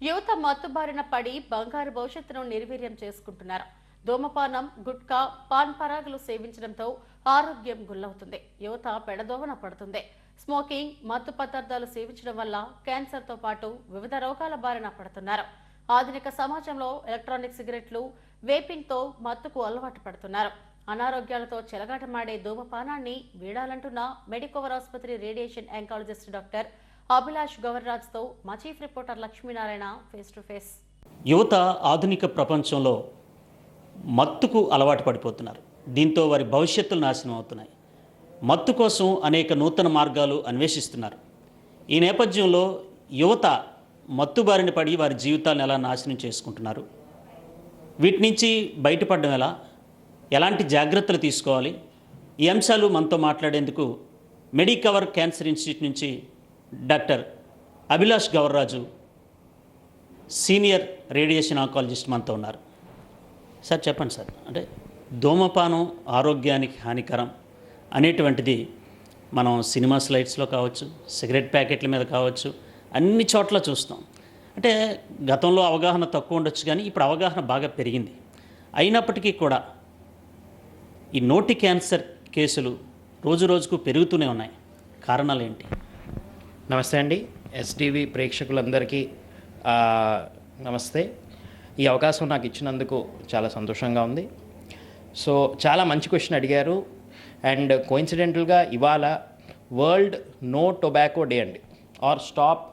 యువత మత్తుబారిన పడి బంగారు భవిష్యత్తును నిర్వీర్యం చేసుకుంటున్నారు. ధూమపానం, గుట్కా, పాన్ పరాగులు సేవించడంతో ఆరోగ్యం గుల్లవుతుంది. యువత పెడదోవన పడుతుంది. స్మోకింగ్, మత్తు పదార్థాలు సేవించడం వల్ల క్యాన్సర్తో పాటు వివిధ రోగాల బారిన పడుతున్నారు. ఆధునిక సమాజంలో ఎలక్ట్రానిక్ సిగరెట్లు, వేపింగ్తో మత్తుకు అలవాటు పడుతున్నారు. అనారోగ్యాలతో చెలగాటమాడే ధూమపానాన్ని వీడాలంటున్న మెడికోవర్ ఆసుపత్రి రేడియేషన్ ఆంకాలజిస్ట్ డాక్టర్ అభిలాష్ గవర్రాజ్తో మా chief reporter Lakshminarayana face to face. యువత ఆధునిక ప్రపంచంలో మత్తుకు అలవాటు పడిపోతున్నారు. దీంతో వారి భవిష్యత్తులు నాశనం అవుతున్నాయి. మత్తు కోసం అనేక నూతన మార్గాలు అన్వేషిస్తున్నారు. ఈ నేపథ్యంలో యువత మత్తు బారిన పడి వారి జీవితాలను ఎలా నాశనం చేసుకుంటున్నారు, వీటి నుంచి బయటపడడం ఎలా, ఎలాంటి జాగ్రత్తలు తీసుకోవాలి, ఈ అంశాలు మనతో మాట్లాడేందుకు మెడికవర్ క్యాన్సర్ ఇన్స్టిట్యూట్ నుంచి doctor Abhilash Gavarraju, senior radiation oncologist మనతో ఉన్నారు. సార్ చెప్పండి సార్, అంటే ధూమపానం ఆరోగ్యానికి హానికరం అనేటువంటిది మనం సినిమా స్లైడ్స్లో కావచ్చు, సిగరెట్ ప్యాకెట్ల మీద కావచ్చు, అన్ని చోట్ల చూస్తాం. అంటే గతంలో అవగాహన తక్కువ ఉండొచ్చు, కానీ ఇప్పుడు అవగాహన బాగా పెరిగింది. అయినప్పటికీ కూడా ఈ నోటి క్యాన్సర్ కేసులు రోజు రోజుకు పెరుగుతూనే ఉన్నాయి. కారణాలు ఏంటి? నమస్తే అండి, ఎస్టీవీ ప్రేక్షకులందరికీ నమస్తే. ఈ అవకాశం నాకు ఇచ్చినందుకు చాలా సంతోషంగా ఉంది. సో చాలా మంచి క్వశ్చన్ అడిగారు. అండ్ కోఇన్సిడెంటల్గా ఇవాళ వరల్డ్ నో టొబాకో డే అండి, or stop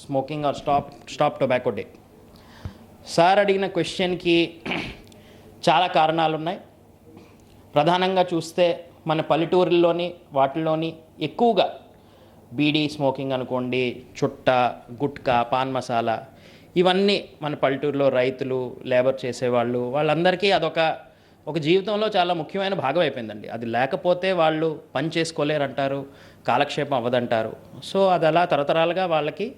smoking or stop tobacco day. Sir అడిగిన క్వశ్చన్కి చాలా కారణాలు ఉన్నాయి. ప్రధానంగా చూస్తే మన పల్లెటూరుల్లోని వాటిల్లోని ఎక్కువగా బీడీ స్మోకింగ్ అనుకోండి, చుట్ట, గుట్కా, పాన్ మసాలా, ఇవన్నీ మన పల్లెటూరులో రైతులు, లేబర్ చేసేవాళ్ళు, వాళ్ళందరికీ ఒక జీవితంలో చాలా ముఖ్యమైన భాగం అయిపోయిందండి. అది లేకపోతే వాళ్ళు పని చేసుకోలేరంటారు, కాలక్షేపం అవ్వదంటారు. సో అది అలా తరతరాలుగా వాళ్ళకి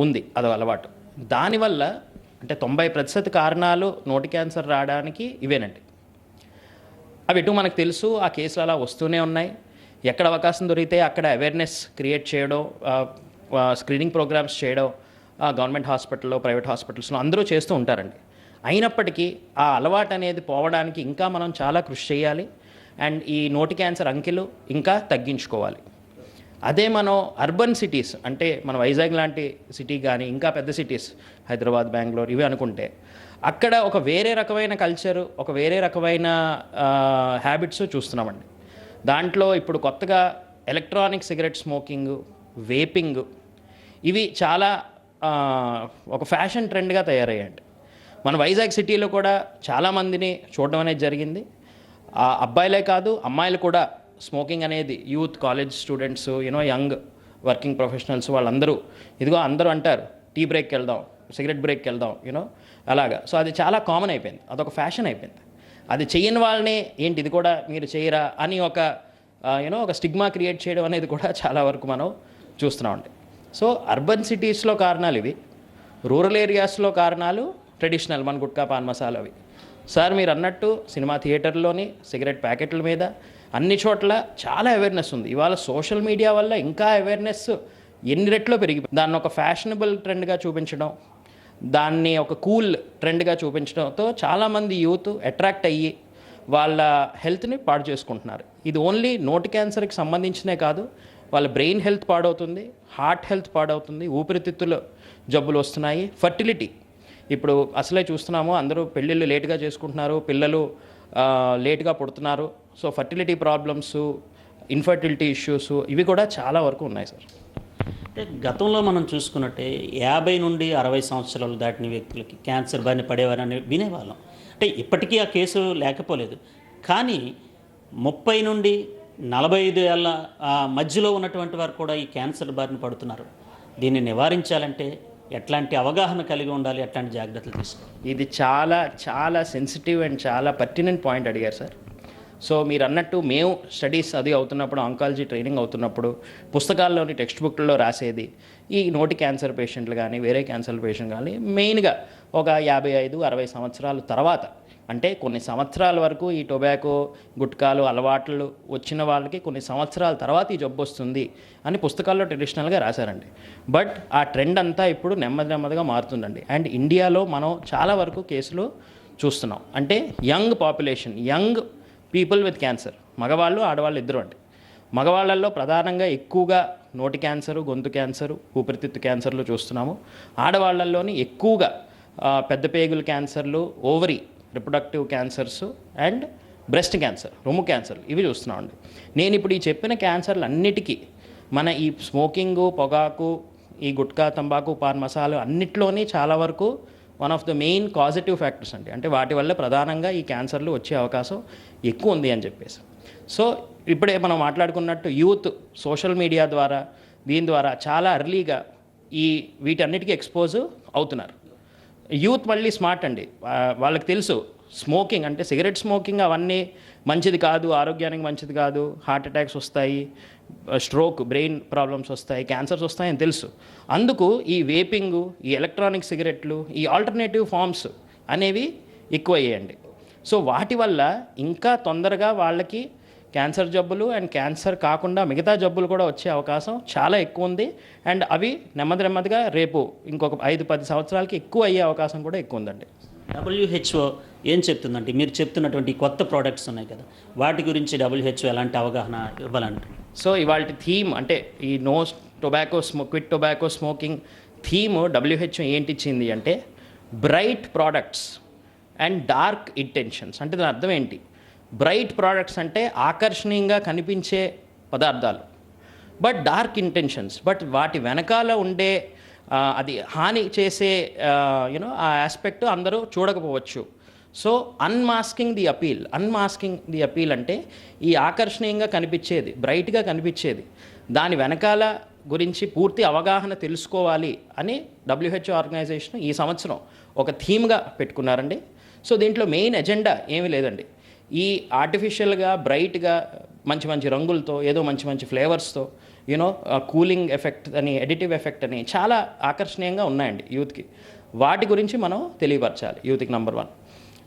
ఉంది, అదో అలవాటు. దానివల్ల అంటే 90% కారణాలు నోటి క్యాన్సర్ రావడానికి ఇవేనండి. అవి ఎటు మనకు తెలుసు, ఆ కేసులు అలా వస్తూనే ఉన్నాయి. ఎక్కడ అవకాశం దొరికితే అక్కడ అవేర్నెస్ క్రియేట్ చేయడం, స్క్రీనింగ్ ప్రోగ్రామ్స్ చేయడం గవర్నమెంట్ హాస్పిటల్లో, ప్రైవేట్ హాస్పిటల్స్లో అందరూ చేస్తూ ఉంటారండి. అయినప్పటికీ ఆ అలవాటు అనేది పోవడానికి ఇంకా మనం చాలా కృషి చేయాలి. అండ్ ఈ నోటి క్యాన్సర్ అంకెలు ఇంకా తగ్గించుకోవాలి. అదే మనం అర్బన్ సిటీస్, అంటే మన వైజాగ్ లాంటి సిటీ కానీ ఇంకా పెద్ద సిటీస్, హైదరాబాద్, బెంగళూరు, ఇవి అనుకుంటే అక్కడ ఒక వేరే రకమైన కల్చరు, ఒక వేరే రకమైన హ్యాబిట్స్ చూస్తున్నామండి. దాంట్లో ఇప్పుడు కొత్తగా ఎలక్ట్రానిక్ సిగరెట్ స్మోకింగ్, వేపింగ్, ఇవి చాలా ఒక ఫ్యాషన్ ట్రెండ్గా తయారయ్యాయండి. మన వైజాగ్ సిటీలో కూడా చాలామందిని చూడడం అనేది జరిగింది. అబ్బాయిలే కాదు, అమ్మాయిలు కూడా స్మోకింగ్ అనేది, youth, college students, young working professionals, వాళ్ళందరూ ఇదిగో అందరూ అంటారు టీ బ్రేక్కి వెళ్దాం, సిగరెట్ బ్రేక్కి వెళ్దాం, అలాగా. సో అది చాలా కామన్ అయిపోయింది, అదొక ఫ్యాషన్ అయిపోయింది. అది చెయ్యని వాళ్ళని ఏంటి ఇది కూడా మీరు చేయరా అని ఒక స్టిగ్మా క్రియేట్ చేయడం అనేది కూడా చాలా వరకు మనం చూస్తున్నామండి. సో అర్బన్ సిటీస్లో కారణాలు ఇవి, రూరల్ ఏరియాస్లో కారణాలు ట్రెడిషనల్ మన గుట్కా, పాన్ మసాలా అవి. సార్ మీరు అన్నట్టు సినిమా థియేటర్లోని సిగరెట్ ప్యాకెట్ల మీద అన్ని చోట్ల చాలా అవేర్నెస్ ఉంది. ఇవాళ సోషల్ మీడియా వల్ల ఇంకా అవేర్నెస్ ఎన్ని రెట్లో పెరిగిపోయింది. దాన్ని ఒక ఫ్యాషనబుల్ ట్రెండ్గా చూపించడం, దాన్ని ఒక కూల్ ట్రెండ్గా చూపించడంతో చాలామంది యూత్ అట్రాక్ట్ అయ్యి వాళ్ళ హెల్త్ని పాడు చేసుకుంటున్నారు. ఇది ఓన్లీ నోటి క్యాన్సర్కి సంబంధించినే కాదు, వాళ్ళ బ్రెయిన్ హెల్త్ పాడవుతుంది, హార్ట్ హెల్త్ పాడవుతుంది, ఊపిరితిత్తుల జబ్బులు వస్తున్నాయి, ఫర్టిలిటీ. ఇప్పుడు అసలే చూస్తున్నాము, అందరూ పెళ్ళిళ్ళు లేటుగా చేసుకుంటున్నారు, పిల్లలు లేటుగా పుడుతున్నారు. So fertility problems, infertility issues, ఇవి కూడా చాలా వరకు ఉన్నాయి సార్. అంటే గతంలో మనం చూసుకున్నట్టే 50 నుండి 60 సంవత్సరాలు దాటిన వ్యక్తులకి క్యాన్సర్ బారిన పడేవారని వినేవాళ్ళం. అంటే ఇప్పటికీ ఆ కేసు లేకపోలేదు, కానీ 30 నుండి 45 ఏళ్ళ మధ్యలో ఉన్నటువంటి వారు కూడా ఈ క్యాన్సర్ బారిన పడుతున్నారు. దీన్ని నివారించాలంటే ఎట్లాంటి అవగాహన కలిగి ఉండాలి, ఎట్లాంటి జాగ్రత్తలు తీసుకోవాలి? ఇది చాలా చాలా సెన్సిటివ్ అండ్ చాలా పర్టినెంట్ పాయింట్ అడిగారు సార్. సో మీరు అన్నట్టు మేము స్టడీస్ అది అవుతున్నప్పుడు, ఆంకాలజీ ట్రైనింగ్ అవుతున్నప్పుడు పుస్తకాల్లోని టెక్స్ట్ బుక్లలో రాసేది ఈ నోటి క్యాన్సర్ పేషెంట్లు కానీ వేరే క్యాన్సర్ పేషెంట్ కానీ మెయిన్గా ఒక 55-60 సంవత్సరాల తర్వాత అంటే కొన్ని సంవత్సరాల వరకు ఈ టొబాకో గుట్కాలు అలవాట్లు వచ్చిన వాళ్ళకి కొన్ని సంవత్సరాల తర్వాత ఈ జబ్బు వస్తుంది అని పుస్తకాల్లో ట్రెడిషనల్గా రాశారండి. బట్ ఆ ట్రెండ్ అంతా ఇప్పుడు నెమ్మదిగా మారుతుందండి. అండ్ ఇండియాలో మనం చాలా వరకు కేసులు చూస్తున్నాం. అంటే young population, young people with cancer, మగవాళ్ళు ఆడవాళ్ళు ఇద్దరు అండి. మగవాళ్ళల్లో ప్రధానంగా ఎక్కువగా నోటి క్యాన్సరు, గొంతు క్యాన్సరు, ఊపిరితిత్తు క్యాన్సర్లు చూస్తున్నాము. ఆడవాళ్ళల్లోని ఎక్కువగా పెద్ద పేగుల క్యాన్సర్లు, ovary reproductive cancers and breast cancer, రొమ్ము క్యాన్సర్, ఇవి చూస్తున్నామండి. నేను ఇప్పుడు ఈ చెప్పిన క్యాన్సర్లు అన్నిటికీ మన ఈ స్మోకింగు, పొగాకు, ఈ గుట్కా, తంబాకు, పాన్ మసాలా అన్నిట్లోనే చాలా వరకు one of the main causative factors అండి. అంటే వాటి వల్ల ప్రధానంగా ఈ క్యాన్సర్లు వచ్చే అవకాశం ఎక్కువ ఉంది అని చెప్పేసి. సో ఇప్పుడే మనం మాట్లాడుకున్నట్టు యూత్ సోషల్ మీడియా ద్వారా, దీని ద్వారా చాలా ఎర్లీగా వీటన్నిటికీ ఎక్స్పోజ్ అవుతున్నారు. యూత్ మళ్ళీ స్మార్ట్ అండి. వాళ్ళకి తెలుసు స్మోకింగ్ అంటే సిగరెట్ స్మోకింగ్ అవన్నీ మంచిది కాదు, ఆరోగ్యానికి మంచిది కాదు, హార్ట్ అటాక్స్ వస్తాయి, స్ట్రోక్, బ్రెయిన్ ప్రాబ్లమ్స్ వస్తాయి, క్యాన్సర్స్ వస్తాయని తెలుసు. అందుకు ఈ వేపింగు, ఈ ఎలక్ట్రానిక్ సిగరెట్లు, ఈ ఆల్టర్నేటివ్ ఫార్మ్స్ అనేవి ఎక్కువ అయ్యాయండి. సో వాటి వల్ల ఇంకా తొందరగా వాళ్ళకి క్యాన్సర్ జబ్బులు అండ్ క్యాన్సర్ కాకుండా మిగతా జబ్బులు కూడా వచ్చే అవకాశం చాలా ఎక్కువ ఉంది. అండ్ అవి నెమ్మదిగా రేపు ఇంకొక 5-10 సంవత్సరాలకి ఎక్కువ అయ్యే అవకాశం కూడా ఎక్కువ ఉందండి. WHO ఏం చెప్తుందంటే, మీరు చెప్తున్నటువంటి కొత్త ప్రోడక్ట్స్ ఉన్నాయి కదా, వాటి గురించి WHO ఎలాంటి అవగాహన ఇవ్వాలంటారు? సో ఇవాళ థీమ్ అంటే ఈ no tobacco quit tobacco smoking theme WHO ఏంటి ఇచ్చింది అంటే bright products and dark intentions. అంటే దాని అర్థం ఏంటి? బ్రైట్ ప్రోడక్ట్స్ అంటే ఆకర్షణీయంగా కనిపించే పదార్థాలు, బట్ డార్క్ ఇంటెన్షన్స్, బట్ వాటి వెనకాల ఉండే అది హాని చేసే ఆ ఆస్పెక్ట్ అందరూ చూడకపోవచ్చు. సో అన్మాస్కింగ్ ది అపీల్ అంటే ఈ ఆకర్షణీయంగా కనిపించేది, బ్రైట్గా కనిపించేది, దాని వెనకాల గురించి పూర్తి అవగాహన తెలుసుకోవాలి అని WHO ఆర్గనైజేషన్ ఈ సంవత్సరం ఒక థీమ్గా పెట్టుకున్నారండి. సో దీంట్లో మెయిన్ ఎజెండా ఏమీ లేదండి. ఈ ఆర్టిఫిషియల్గా బ్రైట్గా మంచి రంగులతో, ఏదో మంచి ఫ్లేవర్స్తో, కూలింగ్ ఎఫెక్ట్ అని, ఎడిటివ్ ఎఫెక్ట్ అని చాలా ఆకర్షణీయంగా ఉన్నాయండి యూత్కి. వాటి గురించి మనం తెలియపరచాలి యూత్కి, నెంబర్ 1.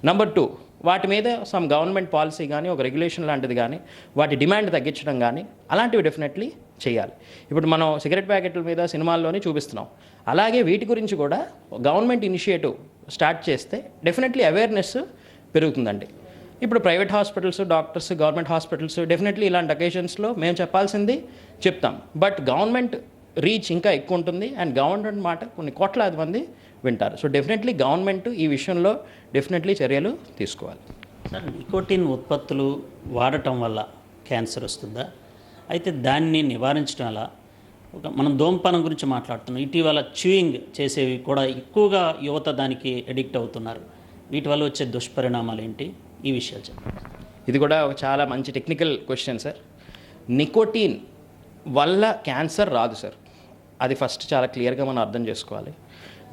నెంబర్ 2, వాటి మీద సమ్ గవర్నమెంట్ పాలసీ కానీ, ఒక రెగ్యులేషన్ లాంటిది కానీ, వాటి డిమాండ్ తగ్గించడం కానీ, అలాంటివి డెఫినెట్లీ చేయాలి. ఇప్పుడు మనం సిగరెట్ ప్యాకెట్ల మీద సినిమాల్లోనే చూపిస్తున్నాం. అలాగే వీటి గురించి కూడా గవర్నమెంట్ ఇనిషియేటివ్ స్టార్ట్ చేస్తే డెఫినెట్లీ అవేర్నెస్ పెరుగుతుందండి. ఇప్పుడు private hospitals, doctors, government hospitals definitely ఇలాంటి అకేషన్స్లో మేము చెప్పాల్సింది చెప్తాం. బట్ గవర్నమెంట్ రీచ్ ఇంకా ఎక్కువ ఉంటుంది అండ్ గవర్నమెంట్ మాట కొన్ని కోట్లాది మంది వింటారు. సో డెఫినెట్లీ గవర్నమెంట్ ఈ విషయంలో డెఫినెట్లీ చర్యలు తీసుకోవాలి. సార్, నికోటిన్ ఉత్పత్తులు వాడటం వల్ల క్యాన్సర్ వస్తుందా? అయితే దాన్ని నివారించడం వల్ల మనం ధూమపానం గురించి మాట్లాడుతున్నాం. ఇటీవల చ్యూయింగ్ చేసేవి కూడా ఎక్కువగా యువత దానికి అడిక్ట్ అవుతున్నారు. వీటి వల్ల వచ్చే దుష్పరిణామాలు ఏంటి? ఈ విషయాలు చెప్పండి. ఇది కూడా ఒక చాలా మంచి టెక్నికల్ క్వశ్చన్ సార్. నికోటిన్ వల్ల క్యాన్సర్ రాదు సార్, అది ఫస్ట్ చాలా క్లియర్గా మనం అర్థం చేసుకోవాలి.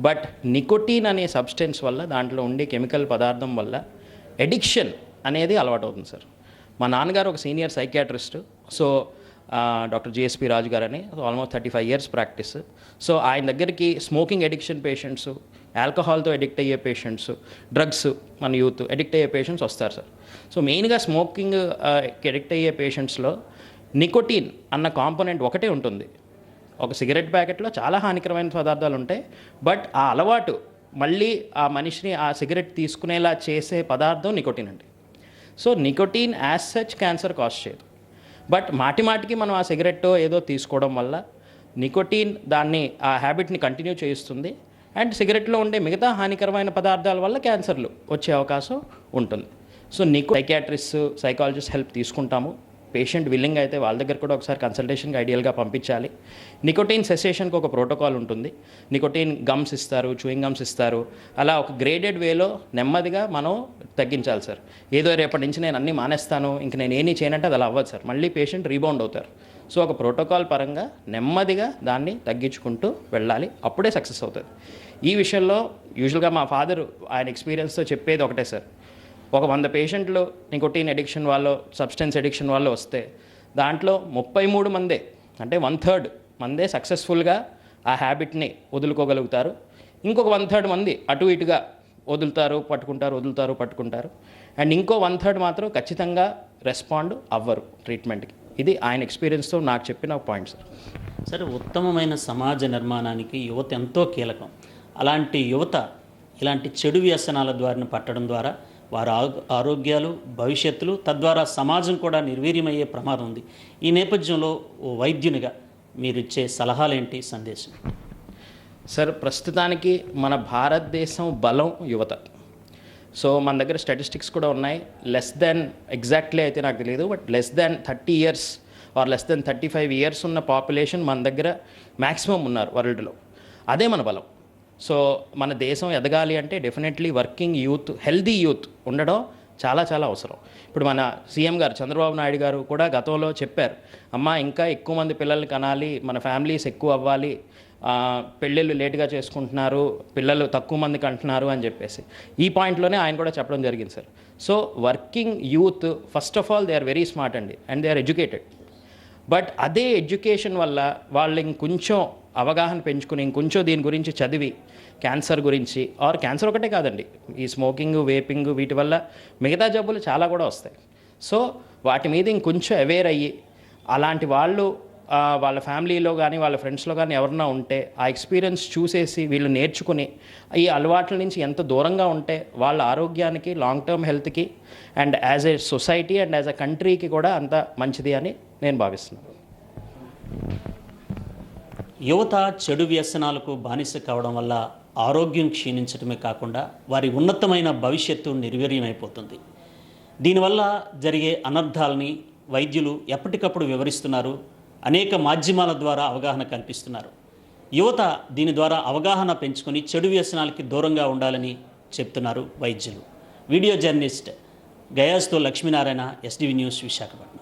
బట్ నికోటిన్ అనే సబ్స్టెన్స్ వల్ల, దాంట్లో ఉండే కెమికల్ పదార్థం వల్ల ఎడిక్షన్ అనేది అలవాటు అవుతుంది సార్. మా నాన్నగారు ఒక senior psychiatrist. So doctor JSP రాజు గారు అని, ఆల్మోస్ట్ 35 years ప్రాక్టీస్. సో ఆయన దగ్గరికి స్మోకింగ్ ఎడిక్షన్ పేషెంట్స్, ఆల్కహాల్తో ఎడిక్ట్ అయ్యే పేషెంట్స్, డ్రగ్స్, మన యూత్ ఎడిక్ట్ అయ్యే పేషెంట్స్ వస్తారు సార్. సో మెయిన్గా స్మోకింగ్ ఎడిక్ట్ అయ్యే పేషెంట్స్లో నికోటిన్ అన్న కాంపోనెంట్ ఒకటే ఉంటుంది. ఒక సిగరెట్ ప్యాకెట్లో చాలా హానికరమైన పదార్థాలు ఉంటాయి, బట్ ఆ అలవాటు మళ్ళీ ఆ మనిషిని ఆ సిగరెట్ తీసుకునేలా చేసే పదార్థం నికోటిన్ అండి. So nicotine as such cancer cause చేయదు, బట్ మాటికి మనం ఆ సిగరెట్ ఏదో తీసుకోవడం వల్ల నికోటిన్ దాన్ని ఆ హ్యాబిట్ని కంటిన్యూ చేయిస్తుంది. అండ్ సిగరెట్లో ఉండే మిగతా హానికరమైన పదార్థాల వల్ల క్యాన్సర్లు వచ్చే అవకాశం ఉంటుంది. సో సైకియాట్రిస్ట్, సైకాలజిస్ట్ హెల్ప్ తీసుకుంటాము. పేషెంట్ విల్లింగ్ అయితే వాళ్ళ దగ్గర కూడా ఒకసారి కన్సల్టేషన్కి ఐడియల్గా పంపించాలి. నికోటిన్ సెసేషన్కి ఒక ప్రోటోకాల్ ఉంటుంది. నికోటిన్ గమ్స్ ఇస్తారు, చూయింగ్ గమ్స్ ఇస్తారు. అలా ఒక గ్రేడెడ్ వేలో నెమ్మదిగా మనం తగ్గించాలి సార్. ఏదో రేపటి నుంచి నేను అన్నీ మానేస్తాను, ఇంక నేను ఏమీ చేయనంటే అది అలా అవ్వదు సార్. మళ్ళీ పేషెంట్ రీబౌండ్ అవుతారు. సో ఒక ప్రోటోకాల్ పరంగా నెమ్మదిగా దాన్ని తగ్గించుకుంటూ వెళ్ళాలి, అప్పుడే సక్సెస్ అవుతుంది. ఈ విషయంలో యూజువల్గా మా ఫాదర్ ఆయన ఎక్స్పీరియన్స్తో చెప్పేది ఒకటే సార్. ఒక 100 పేషెంట్లు నికోటిన్ ఎడిక్షన్ వాళ్ళు, సబ్స్టెన్స్ ఎడిక్షన్ వాళ్ళు వస్తే దాంట్లో 33 మందే, అంటే 1/3 మందే సక్సెస్ఫుల్గా ఆ హ్యాబిట్ని వదులుకోగలుగుతారు. ఇంకొక 1/3 మంది అటు ఇటుగా వదులుతారు పట్టుకుంటారు, వదులుతారు పట్టుకుంటారు. అండ్ ఇంకో 1/3 మాత్రం ఖచ్చితంగా రెస్పాండ్ అవ్వరు ట్రీట్మెంట్కి. ఇది ఆయన ఎక్స్పీరియన్స్తో నాకు చెప్పిన పాయింట్ సార్. సరే, ఉత్తమమైన సమాజ నిర్మాణానికి యువత ఎంతో కీలకం. అలాంటి యువత ఇలాంటి చెడు వ్యసనాల ద్వారా పట్టడం ద్వారా వారి ఆరోగ్యాలు, భవిష్యత్తులు, తద్వారా సమాజం కూడా నిర్వీర్యమయ్యే ప్రమాదం ఉంది. ఈ నేపథ్యంలో ఓ వైద్యునిగా మీరు ఇచ్చే సలహాలేంటి, సందేశం? సార్, ప్రస్తుతానికి మన భారతదేశం బలం యువత. సో మన దగ్గర స్టాటిస్టిక్స్ కూడా ఉన్నాయి. లెస్ దెన్ ఎగ్జాక్ట్లీ అయితే నాకు తెలియదు, but less than 30 years or less than 35 years ఉన్న పాపులేషన్ మన దగ్గర మ్యాక్సిమం ఉన్నారు వరల్డ్లో. అదే మన బలం. సో మన దేశం ఎదగాలి అంటే definitely working youth, healthy youth ఉండడం చాలా చాలా అవసరం. ఇప్పుడు మన సీఎం గారు చంద్రబాబు నాయుడు గారు కూడా గతంలో చెప్పారు, అమ్మ ఇంకా ఎక్కువ మంది పిల్లల్ని కనాలి, మన ఫ్యామిలీస్ ఎక్కువ అవ్వాలి, పెళ్ళిళ్ళు లేటుగా చేసుకుంటున్నారు, పిల్లలు తక్కువ మందికి అంటున్నారు అని చెప్పేసి ఈ పాయింట్లోనే ఆయన కూడా చెప్పడం జరిగింది sir. So working youth first of all they are very smart అండి, and they are educated. But అదే ఎడ్యుకేషన్ వల్ల వాళ్ళు ఇంకొంచెం అవగాహన పెంచుకుని ఇంకొంచెం దీని గురించి చదివి క్యాన్సర్ గురించి, ఆర్ క్యాన్సర్ ఒకటే కాదండి, ఈ స్మోకింగ్, వేపింగ్ వీటి వల్ల మిగతా జబ్బులు చాలా కూడా వస్తాయి. సో వాటి మీద ఇంకొంచెం అవేర్ అయ్యి అలాంటి వాళ్ళు వాళ్ళ ఫ్యామిలీలో కానీ వాళ్ళ ఫ్రెండ్స్లో కానీ ఎవరన్నా ఉంటే ఆ ఎక్స్పీరియన్స్ చూసేసి వీళ్ళు నేర్చుకుని ఈ అలవాట్ల నుంచి ఎంత దూరంగా ఉంటే వాళ్ళ ఆరోగ్యానికి, లాంగ్ టర్మ్ హెల్త్కి, and as a society and as a కంట్రీకి కూడా అంత మంచిది అని నేను భావిస్తున్నాను. యువత చెడు వ్యసనాలకు బానిస కావడం వల్ల ఆరోగ్యం క్షీణించడమే కాకుండా వారి ఉన్నతమైన భవిష్యత్తు నిర్వీర్యమైపోతుంది. దీనివల్ల జరిగే అనర్థాలని వైద్యులు ఎప్పటికప్పుడు వివరిస్తున్నారు, అనేక మాధ్యమాల ద్వారా అవగాహన కల్పిస్తున్నారు. యువత దీని ద్వారా అవగాహన పెంచుకొని చెడు వ్యసనాలకి దూరంగా ఉండాలని చెప్తున్నారు వైద్యులు. వీడియో జర్నలిస్ట్ గయాస్తో లక్ష్మీనారాయణ, SDV న్యూస్, విశాఖపట్నం.